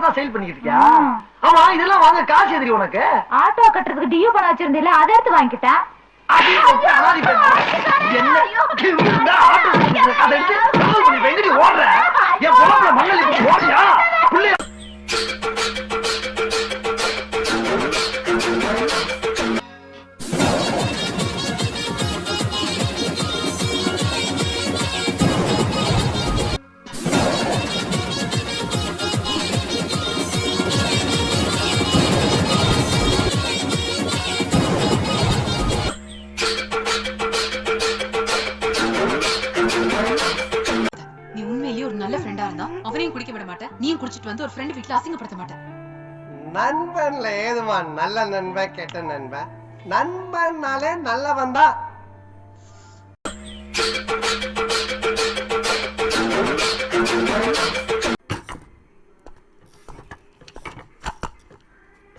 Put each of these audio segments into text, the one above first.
வியாபாரமா சேல் பண்ணிக்கிட்டு இருக்கியா? ஆமா, இதெல்லாம் வாங்க காசு எதிரி உனக்கு? ஆட்டோ கட்டுறதுக்கு டியூ பண்ண வச்சிருந்தீல, அதை எடுத்து வாங்கிட்டேன். ஓடுற என் பொழப்புல மண்ணலி ஓடியா பிள்ளைய அவரையும் குடிக்க விட மாட்டேன், நீயும் குடிச்சிட்டு வந்து ஒரு ஃப்ரெண்ட் வீட்ல அசிங்கப்படுத்த மாட்டேன். நண்பன்ல ஏதுமா நல்ல நண்பன் கெட்ட நண்பன்? நண்பன்னாலே நல்லவன் தான்.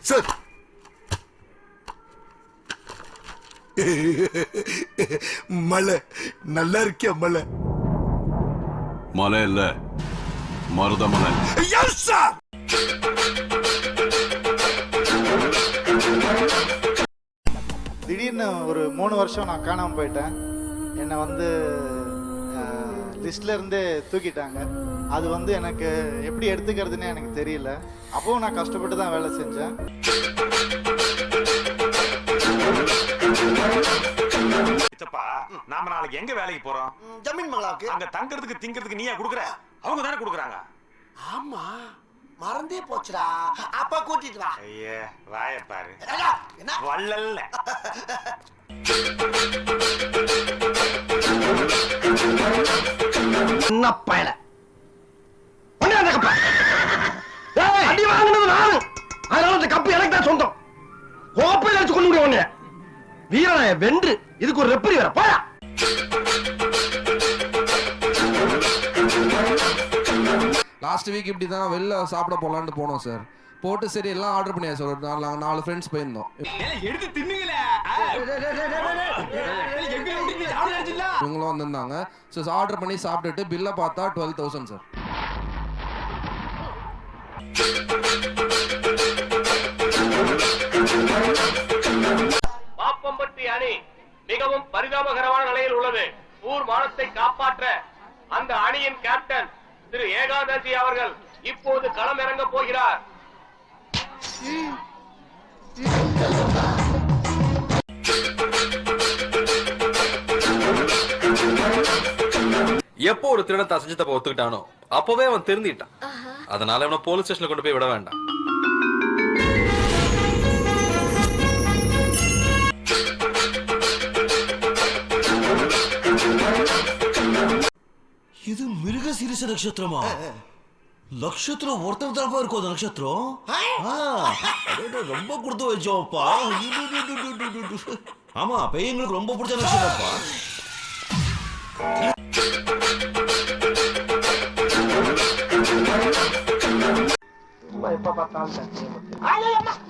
சார் மலை நல்லா இருக்கியா? மலை மலை இல்ல, மருதமலை. திடீர்னு ஒரு 3 வருஷம் நான் காணாமல் போயிட்டேன். என்னை வந்து லிஸ்ட்ல இருந்தே தூக்கிட்டாங்க. அது வந்து எனக்கு எப்படி எடுத்துக்கிறதுன்னு எனக்கு தெரியல. அப்பவும் நான் கஷ்டப்பட்டு தான் வேலை செஞ்சேன். நாம நாளைக்கு எங்க வேலைக்கு போறோம்? ஜமீன் மங்களாவுக்கு. அங்க தங்கிறதுக்கு திங்கிறதுக்கு நீயா குடுக்குற? அவங்க தானே குடுக்குறாங்க. ஆமா, மறந்தே போச்சுடா. அப்பா கூட்டிட்டு வா. ஐயே வாய பாரு. என்ன வள்ளல்ல. என்ன பயல ஒண்ணே அந்த கப்பா அடி வாங்கினது நானு. அதனால அந்த கப்பு எனக்கு தான் சொந்தம். கோப்பையில வச்சு கொண்டு விடுவோம் வீரனாய வென்று. இதுக்கு ஒரு ரெப்பரி வர போயா. லாஸ்ட் வீக் இப்படி தான் வெளில சாப்பிட போகலான்னு போனோம் சார். போட்டு சரி எல்லாம் ஆர்டர் பண்ணியாச்சு சார். ஒரு நாங்கள் 4 ஃப்ரெண்ட்ஸ் போயிருந்தோம். இவங்களும் வந்திருந்தாங்க. ஸோ ஆர்டர் பண்ணி சாப்பிட்டுட்டு பில்லை பார்த்தா 12,000 சார். பாப்பம்பட்டி அணி மிகவும் பரிதாபகரமான நிலையில் உள்ளது. ஊர் மானத்தை காப்பாற்ற அந்த அணியின் கேப்டன் திரு ஏகாதசி அவர்கள் இப்போது களமிறங்க போகிறார். எப்போ ஒரு திருடத்தை அசைஞ்சத்தை ஒத்துக்கிட்டானோ அப்பவே அவன் திருந்திட்டான். அதனால அவனை போலீஸ் ஸ்டேஷன்ல கொண்டு போய் விட வேண்டாம். இது மிருக சீரிச நட்சத்திரமா? நட்சத்திரம் ஒருத்தர் தரப்பா இருக்கும். அந்த நட்சத்திரம் ரொம்ப கொடுத்து வச்சோம்ப்பா. ஆமா, பையங்களுக்கு ரொம்ப பிடிச்ச நட்சத்திரப்பா. எப்ப பார்த்தாலும்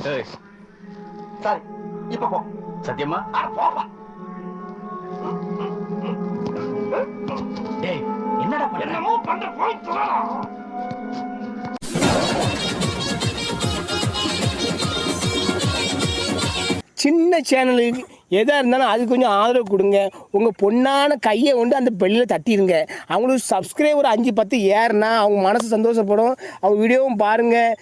சரி இப்ப போ. சத்தியமா போப்பா. டேய் என்னடா என்னமோ பண்ற போய் சொல்லலாம். சின்ன சேனலுக்கு எதாக இருந்தாலும் அது கொஞ்சம் ஆதரவு கொடுங்க. உங்கள் பொண்ணான கையை கொண்டு அந்த பெல்லில் தட்டிடுங்க. அவங்களுக்கு சப்ஸ்கிரைபர் 5-10 ஏறுனா அவங்க மனசு சந்தோஷப்படும். அவங்க வீடியோவும் பாருங்கள்.